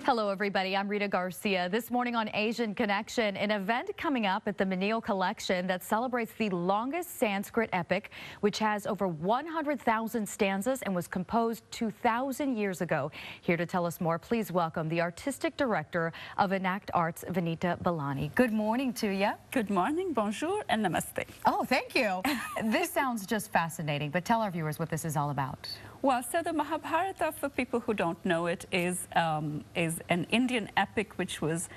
Hello, everybody. I'm Rita Garcia. This morning on Asian Connection, an event coming up at the Menil Collection that celebrates the longest Sanskrit epic, which has over 100,000 stanzas and was composed 2,000 years ago. Here to tell us more, please welcome the artistic director of EnActe Arts, Vinita Belani. Good morning to you. Good morning, bonjour, and namaste. Oh, thank you. This sounds just fascinating, but tell our viewers what this is all about. Well, so the Mahabharata, for people who don't know it, is an Indian epic which was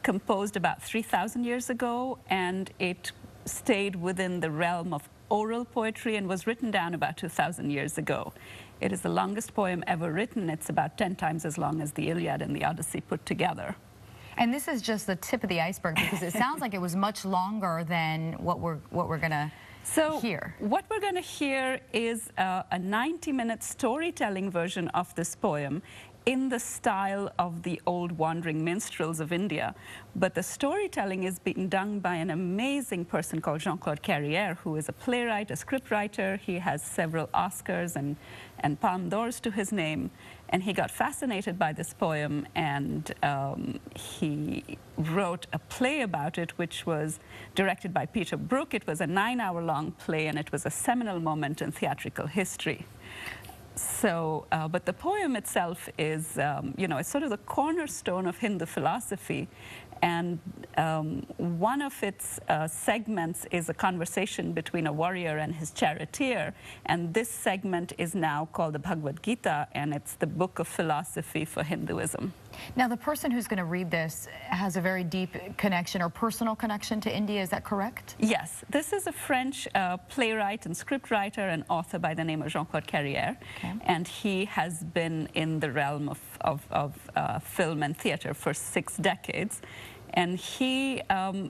composed about 3,000 years ago, and it stayed within the realm of oral poetry and was written down about 2,000 years ago. It is the longest poem ever written. It's about 10 times as long as the Iliad and the Odyssey put together. And this is just the tip of the iceberg, because it sounds like it was much longer than what we're going to hear. What we're going to hear is a 90-minute storytelling version of this poem in the style of the old wandering minstrels of India. But the storytelling is being done by an amazing person called Jean-Claude Carrière, who is a playwright, a scriptwriter. He has several Oscars and Palme d'Ors to his name. And he got fascinated by this poem, and he wrote a play about it, which was directed by Peter Brook. It was a 9-hour-long play, and it was a seminal moment in theatrical history. So, but the poem itself is, it's sort of the cornerstone of Hindu philosophy. And one of its segments is a conversation between a warrior and his charioteer. And this segment is now called the Bhagavad Gita, and it's the book of philosophy for Hinduism. Now, the person who's going to read this has a very deep connection or personal connection to India, is that correct? Yes. This is a French playwright and scriptwriter and author by the name of Jean-Claude Carrière. Okay. And he has been in the realm of film and theater for 6 decades. And he,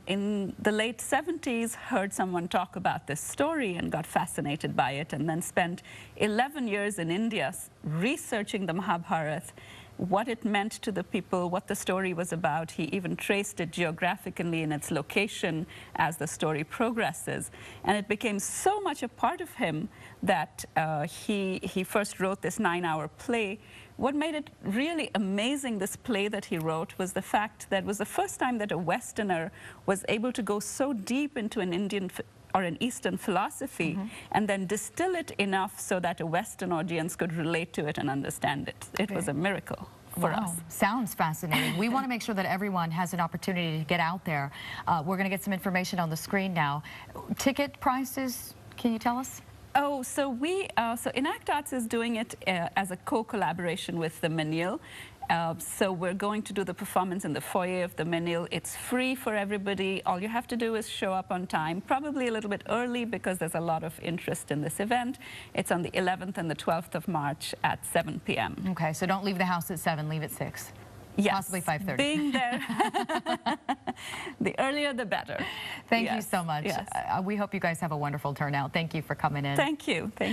in the late 70s, heard someone talk about this story and got fascinated by it, and then spent 11 years in India researching the Mahabharata, what it meant to the people, what the story was about. He even traced it geographically in its location as the story progresses. And it became so much a part of him that he first wrote this 9-hour play. What made it really amazing, this play that he wrote, was the fact that it was the first time that a Westerner was able to go so deep into an Indian or an Eastern philosophy, and then distill it enough so that a Western audience could relate to it and understand it. It was a miracle for us. Sounds fascinating. We want to make sure that everyone has an opportunity to get out there. We're going to get some information on the screen now. Ticket prices, can you tell us? Oh, so EnActe Arts is doing it as a co-collaboration with the Menil. So we're going to do the performance in the foyer of the Menil. It's free for everybody. All you have to do is show up on time, probably a little bit early because there's a lot of interest in this event. It's on the 11th and the 12th of March at 7 p.m. Okay, so don't leave the house at 7, leave at 6. Yes, possibly 5:30. Being there, the earlier the better. Thank you so much. Yes. We hope you guys have a wonderful turnout. Thank you for coming in. Thank you. Thank you.